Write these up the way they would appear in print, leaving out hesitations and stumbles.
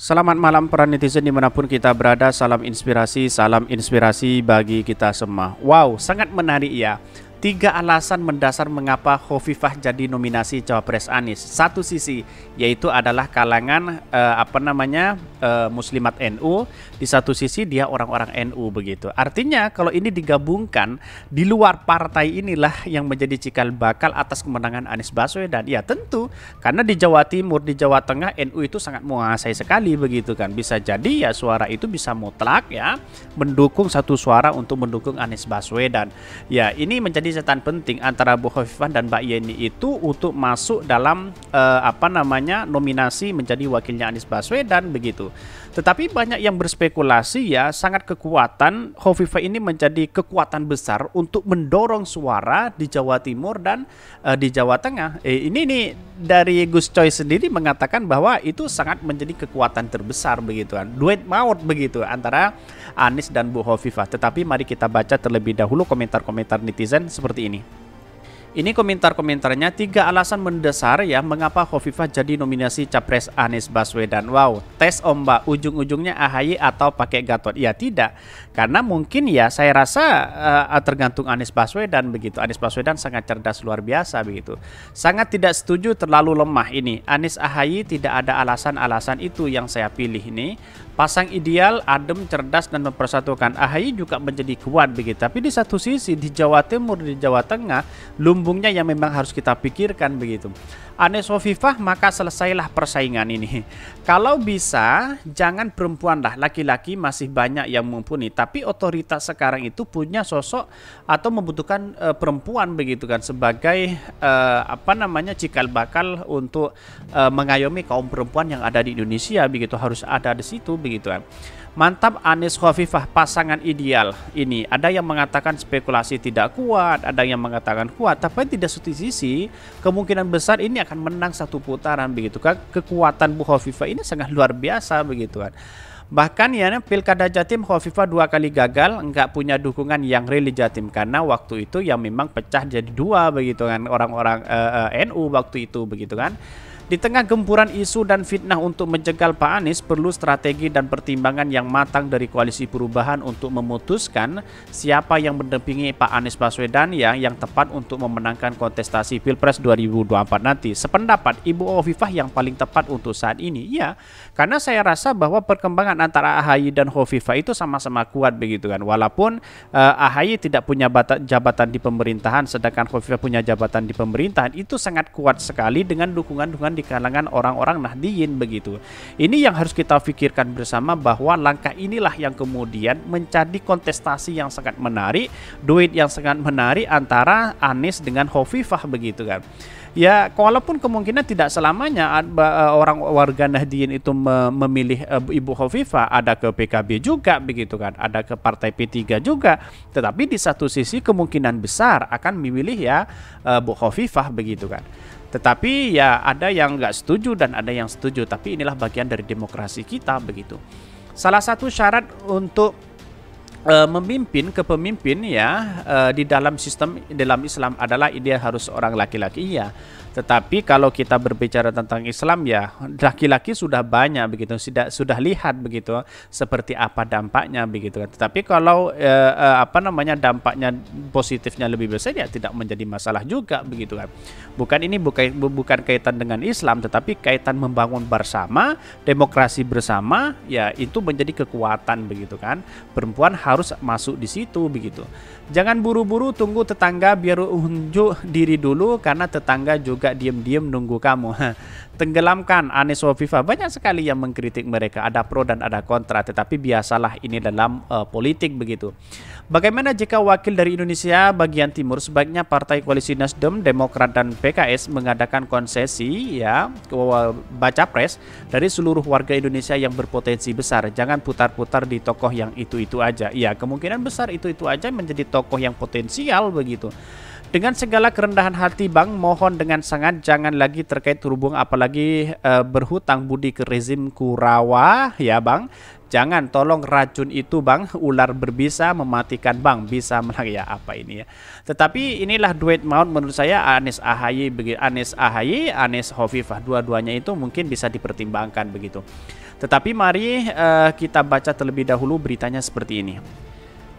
Selamat malam para netizen dimanapun kita berada. Salam inspirasi bagi kita semua. Wow, sangat menarik ya. 3 alasan mendasar mengapa Hovifah jadi nominasi Cawapres Anies. Satu sisi yaitu adalah kalangan Muslimat NU. Di satu sisi dia orang-orang NU begitu. Artinya kalau ini digabungkan, di luar partai inilah yang menjadi cikal bakal atas kemenangan Anies Baswedan. Ya tentu, karena di Jawa Timur, di Jawa Tengah NU itu sangat menguasai sekali begitu kan. Bisa jadi ya suara itu bisa mutlak ya mendukung satu suara untuk mendukung Anies Baswedan. Ya ini menjadi catatan penting antara Bu Hovifah dan Mbak Yeni itu untuk masuk dalam nominasi menjadi wakilnya Anies Baswedan begitu. Tetapi banyak yang berspekulasi ya, sangat kekuatan Hovifah ini menjadi kekuatan besar untuk mendorong suara di Jawa Timur dan di Jawa Tengah. Ini nih dari Gus Coy sendiri mengatakan bahwa itu sangat menjadi kekuatan terbesar begitu kan. Duet maut begitu antara Anies dan Bu Hovifah. Tetapi mari kita baca terlebih dahulu komentar-komentar netizen seperti ini. Ini komentar-komentarnya 3 alasan mendasar ya mengapa Hovifah jadi nominasi Capres Anies Baswedan. Wow, tes ombak ujung-ujungnya AHY atau pakai Gatot? Ya tidak, karena mungkin ya saya rasa tergantung Anies Baswedan begitu. Anies Baswedan sangat cerdas luar biasa begitu. Sangat tidak setuju terlalu lemah ini. Anies AHY tidak ada alasan-alasan itu yang saya pilih ini. Pasang ideal, adem, cerdas dan mempersatukan. AHY juga menjadi kuat begitu. Tapi di satu sisi di Jawa Timur, di Jawa Tengah, lumbungnya yang memang harus kita pikirkan begitu. Anies Hovifah, maka selesailah persaingan ini. Kalau bisa jangan perempuan lah, laki-laki masih banyak yang mumpuni. Tapi otoritas sekarang itu punya sosok atau membutuhkan perempuan begitu kan sebagai cikal bakal untuk mengayomi kaum perempuan yang ada di Indonesia begitu, harus ada di situ begitu kan. Mantap Anies Hovifah, pasangan ideal ini. Ada yang mengatakan spekulasi tidak kuat, ada yang mengatakan kuat, tapi tidak satu sisi kemungkinan besar ini akan menang satu putaran begitu kan. Kekuatan Bu Hovifah ini sangat luar biasa begitu kan. Bahkan ya Pilkada Jatim Hovifah 2 kali gagal, nggak punya dukungan yang real di Jatim karena waktu itu yang memang pecah jadi 2 begitu kan orang-orang NU waktu itu begitu kan. Di tengah gempuran isu dan fitnah untuk menjegal Pak Anies, perlu strategi dan pertimbangan yang matang dari koalisi perubahan untuk memutuskan siapa yang mendampingi Pak Anies Baswedan ya, yang tepat untuk memenangkan kontestasi Pilpres 2024 nanti. Sependapat Ibu Hovifah yang paling tepat untuk saat ini. Ya, karena saya rasa bahwa perkembangan antara AHY dan Hovifah itu sama-sama kuat begitu kan. Walaupun AHY tidak punya jabatan di pemerintahan, sedangkan Hovifah punya jabatan di pemerintahan, itu sangat kuat sekali dengan dukungan di kalangan orang-orang Nahdliyin begitu. Ini yang harus kita pikirkan bersama bahwa langkah inilah yang kemudian menjadi kontestasi yang sangat menarik, duet yang sangat menarik antara Anies dengan Hovifah begitu kan. Ya, walaupun kemungkinan tidak selamanya orang warga Nahdliyin itu memilih Ibu Hovifah, ada ke PKB juga begitu kan, ada ke Partai P3 juga. Tetapi di satu sisi kemungkinan besar akan memilih ya Bu Hovifah begitu kan. Tetapi ya ada yang nggak setuju dan ada yang setuju. Tapi inilah bagian dari demokrasi kita begitu. Salah satu syarat untuk memimpin kepemimpin ya di dalam sistem dalam Islam adalah dia harus orang laki-laki ya. Tetapi kalau kita berbicara tentang Islam ya laki-laki sudah banyak begitu, sudah lihat begitu seperti apa dampaknya begitu kan. Tetapi kalau dampaknya positifnya lebih besar ya tidak menjadi masalah juga begitu kan. Bukan kaitan dengan Islam, tetapi kaitan membangun bersama, demokrasi bersama ya, itu menjadi kekuatan begitu kan. Perempuan harus masuk di situ begitu. Jangan buru-buru tunggu tetangga biar unjuk diri dulu, karena tetangga juga diam-diam nunggu kamu. Tenggelamkan Anies Hovifah. Banyak sekali yang mengkritik mereka, ada pro dan ada kontra, tetapi biasalah ini dalam politik begitu. Bagaimana jika wakil dari Indonesia bagian timur? Sebaiknya partai koalisi Nasdem, Demokrat dan PKS mengadakan konsesi ya baca pres dari seluruh warga Indonesia yang berpotensi besar. Jangan putar-putar di tokoh yang itu-itu aja. Ya, kemungkinan besar itu-itu aja menjadi tokoh yang potensial begitu. Dengan segala kerendahan hati Bang, mohon dengan sangat jangan lagi terkait hubung apalagi berhutang budi ke rezim Kurawa ya Bang. Jangan, tolong racun itu Bang, ular berbisa mematikan Bang, bisa ya apa ini ya. Tetapi inilah duet maut menurut saya Anies AHY, Anies Hovifah, dua-duanya itu mungkin bisa dipertimbangkan begitu. Tetapi mari kita baca terlebih dahulu beritanya seperti ini.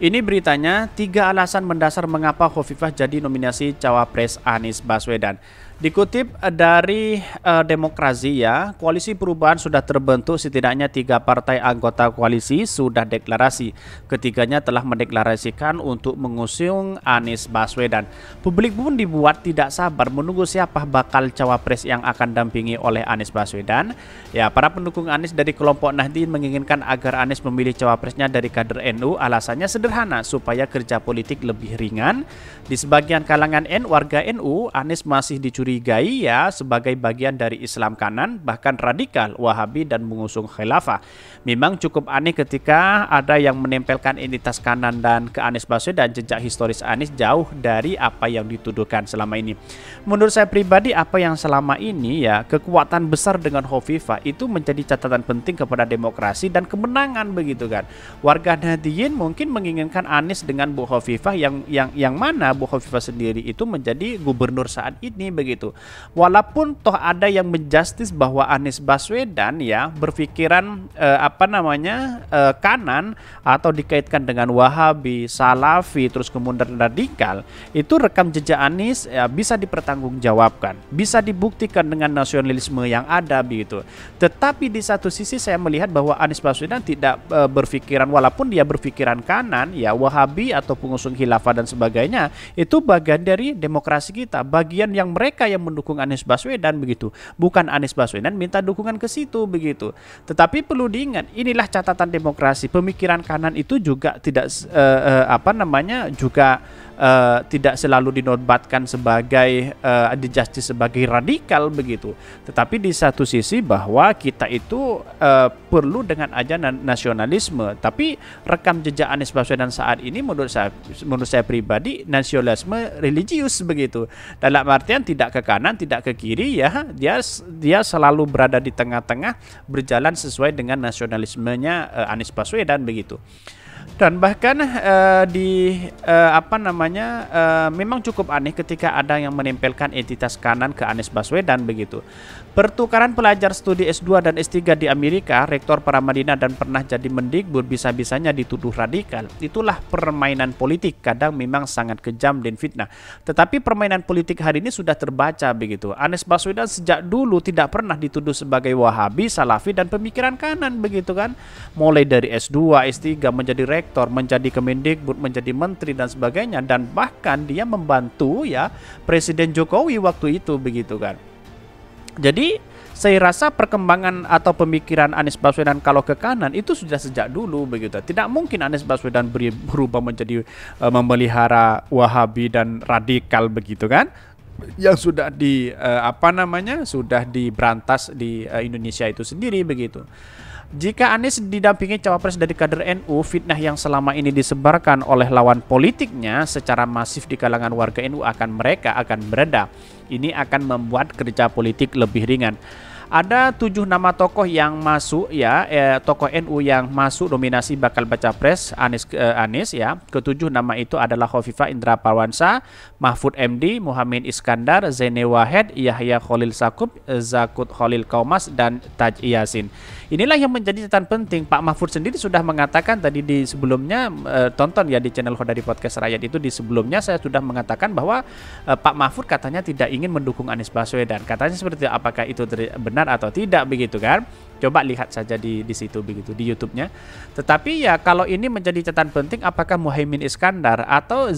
Ini beritanya, 3 alasan mendasar mengapa Khofifah jadi nominasi Cawapres Anies Baswedan. Dikutip dari Demokrasi ya, koalisi perubahan sudah terbentuk, setidaknya 3 partai anggota koalisi sudah deklarasi. Ketiganya telah mendeklarasikan untuk mengusung Anies Baswedan. Publik pun dibuat tidak sabar menunggu siapa bakal cawapres yang akan dampingi oleh Anies Baswedan. Ya, para pendukung Anies dari kelompok Nahdien menginginkan agar Anies memilih cawapresnya dari kader NU. Alasannya sederhana, supaya kerja politik lebih ringan. Di sebagian kalangan warga NU, Anies masih dicurigai ya sebagai bagian dari Islam kanan, bahkan radikal, Wahabi dan mengusung khilafah. Memang cukup aneh ketika ada yang menempelkan identitas kanan dan ke Anies Baswedan. Jejak historis Anies jauh dari apa yang dituduhkan selama ini. Menurut saya pribadi, apa yang selama ini ya kekuatan besar dengan Khofifah itu menjadi catatan penting kepada demokrasi dan kemenangan begitu kan. Warga Nahdien mungkin menginginkan Anies dengan Bu Khofifah yang mana Bu Khofifah sendiri itu menjadi gubernur saat ini begitu. Walaupun toh ada yang menjustis bahwa Anies Baswedan ya berpikiran kanan atau dikaitkan dengan Wahabi, Salafi, terus kemudian radikal, itu rekam jejak Anies ya, bisa dipertanggungjawabkan, bisa dibuktikan dengan nasionalisme yang ada begitu. Tetapi di satu sisi saya melihat bahwa Anies Baswedan tidak berpikiran, walaupun dia berpikiran kanan ya, Wahabi atau pengusung khilafah dan sebagainya, itu bagian dari demokrasi kita, bagian yang mereka yang mendukung Anies Baswedan begitu, bukan Anies Baswedan minta dukungan ke situ begitu. Tetapi perlu diingat, inilah catatan demokrasi. Pemikiran kanan itu juga tidak tidak selalu dinobatkan sebagai dijustice sebagai radikal begitu. Tetapi di satu sisi bahwa kita itu perlu dengan ajaran nasionalisme. Tapi rekam jejak Anies Baswedan saat ini menurut saya pribadi nasionalisme religius begitu. Dalam artian tidak ke kanan, tidak ke kiri ya. Dia selalu berada di tengah-tengah, berjalan sesuai dengan nasionalismenya Anies Baswedan begitu. Dan bahkan memang cukup aneh ketika ada yang menempelkan entitas kanan ke Anies Baswedan begitu. Pertukaran pelajar studi S2 dan S3 di Amerika, rektor Paramadina dan pernah jadi Mendikbud bisa-bisanya dituduh radikal. Itulah permainan politik, kadang memang sangat kejam dan fitnah. Tetapi permainan politik hari ini sudah terbaca begitu. Anies Baswedan sejak dulu tidak pernah dituduh sebagai Wahabi, Salafi dan pemikiran kanan begitu kan. Mulai dari S2, S3 menjadi rektor, menjadi Kemendikbud, menjadi menteri dan sebagainya, dan bahkan dia membantu ya Presiden Jokowi waktu itu begitu kan. Jadi saya rasa perkembangan atau pemikiran Anies Baswedan kalau ke kanan itu sudah sejak dulu begitu. Tidak mungkin Anies Baswedan berubah menjadi memelihara Wahabi dan radikal begitu kan, yang sudah sudah diberantas di Indonesia itu sendiri begitu. Jika Anies didampingi cawapres dari kader NU, fitnah yang selama ini disebarkan oleh lawan politiknya secara masif di kalangan warga NU akan bereda. Ini akan membuat kerja politik lebih ringan. Ada 7 nama tokoh yang masuk ya, tokoh NU yang masuk nominasi bakal baca pres Anies ya. Ketujuh nama itu adalah Khofifah Indra Parawansa, Mahfud MD, Muhammad Iskandar, Zaini Wahid, Yahya Khalil Stakuf, Zakut Khalil Kaumas dan Taj Yasin. Inilah yang menjadi catatan penting. Pak Mahfud sendiri sudah mengatakan tadi di sebelumnya, tonton ya di channel Khodari Podcast Rakyat itu, di sebelumnya saya sudah mengatakan bahwa Pak Mahfud katanya tidak ingin mendukung Anies Baswedan. Katanya seperti itu. Apakah itu benar atau tidak begitu kan? Coba lihat saja di situ begitu di YouTube-nya. Tetapi ya kalau ini menjadi catatan penting, apakah Muhammad Iskandar atau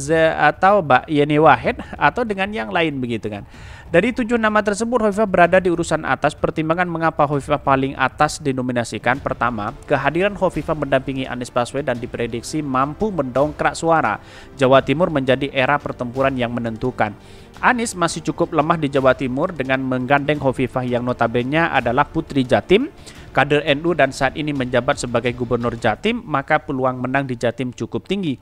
Mbak Yeni Wahid atau dengan yang lain begitu kan? Dari 7 nama tersebut, Khofifah berada di urusan atas. Pertimbangan mengapa Khofifah paling atas dinominasikan: pertama, kehadiran Khofifah mendampingi Anies Baswedan diprediksi mampu mendongkrak suara. Jawa Timur menjadi era pertempuran yang menentukan. Anies masih cukup lemah di Jawa Timur dengan menggandeng Khofifah yang notabene adalah putri Jatim, kader NU dan saat ini menjabat sebagai gubernur Jatim, maka peluang menang di Jatim cukup tinggi.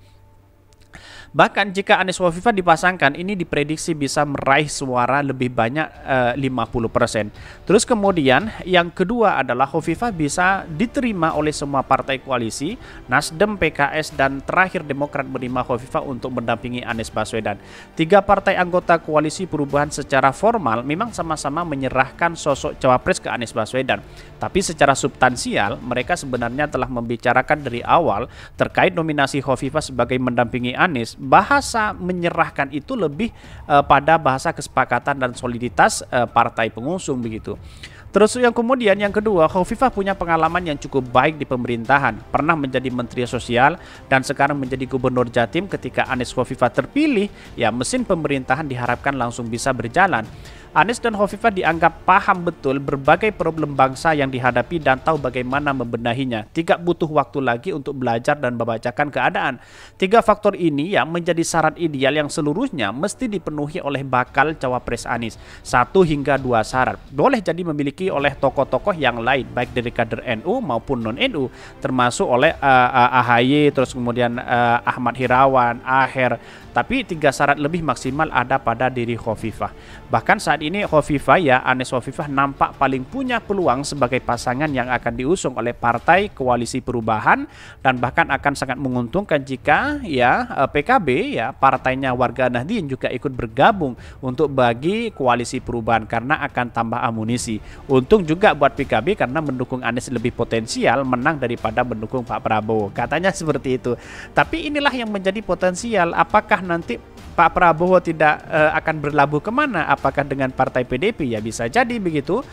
Bahkan jika Anies Khofifah dipasangkan, ini diprediksi bisa meraih suara lebih banyak 50%. Terus kemudian yang kedua adalah Khofifah bisa diterima oleh semua partai koalisi, Nasdem, PKS, dan terakhir Demokrat menerima Khofifah untuk mendampingi Anies Baswedan. 3 partai anggota koalisi perubahan secara formal memang sama-sama menyerahkan sosok cawapres ke Anies Baswedan. Tapi secara substansial mereka sebenarnya telah membicarakan dari awal terkait nominasi Khofifah sebagai mendampingi Anies. Bahasa menyerahkan itu lebih pada bahasa kesepakatan dan soliditas partai pengusung begitu. Terus yang kemudian yang kedua, Khofifah punya pengalaman yang cukup baik di pemerintahan. Pernah menjadi Menteri Sosial dan sekarang menjadi Gubernur Jatim. Ketika Anies Khofifah terpilih, ya mesin pemerintahan diharapkan langsung bisa berjalan. Anies dan Khofifah dianggap paham betul berbagai problem bangsa yang dihadapi dan tahu bagaimana membenahinya. Tidak butuh waktu lagi untuk belajar dan membacakan keadaan. 3 faktor ini yang menjadi syarat ideal yang seluruhnya mesti dipenuhi oleh bakal cawapres Anies. 1 hingga 2 syarat. Boleh jadi memiliki oleh tokoh-tokoh yang lain, baik dari kader NU maupun non-NU, termasuk oleh AHY, terus kemudian Ahmad Hirawan, Aher. Tapi 3 syarat lebih maksimal ada pada diri Khofifah. Bahkan saat ini Khofifah, ya Anies Khofifah, nampak paling punya peluang sebagai pasangan yang akan diusung oleh partai koalisi perubahan, dan bahkan akan sangat menguntungkan jika ya PKB, ya partainya Warga Nahdien, juga ikut bergabung untuk bagi koalisi perubahan karena akan tambah amunisi. Untung juga buat PKB karena mendukung Anies lebih potensial menang daripada mendukung Pak Prabowo. Katanya seperti itu. Tapi inilah yang menjadi potensial. Apakah nanti Pak Prabowo tidak akan berlabuh kemana? Apakah dengan partai PDP? Ya bisa jadi begitu.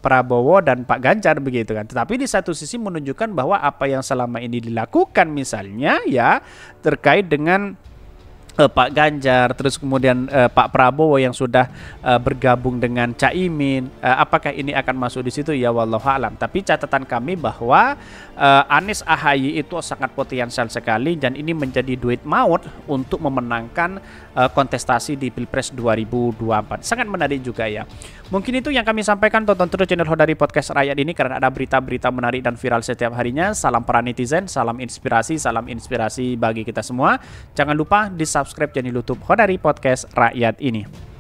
Prabowo dan Pak Ganjar begitu kan. Tetapi di satu sisi menunjukkan bahwa apa yang selama ini dilakukan misalnya ya terkait dengan Pak Ganjar, terus kemudian Pak Prabowo yang sudah bergabung dengan Caimin, apakah ini akan masuk di situ? Ya wallahu alam. Tapi catatan kami bahwa Anies AHY itu sangat potensial sekali dan ini menjadi duit maut untuk memenangkan kontestasi di Pilpres 2024. Sangat menarik juga ya. Mungkin itu yang kami sampaikan. Tonton terus channel Hodari Podcast Rakyat ini karena ada berita-berita menarik dan viral setiap harinya. Salam para netizen, salam inspirasi bagi kita semua. Jangan lupa di subscribe channel YouTube Hodari Podcast Rakyat ini.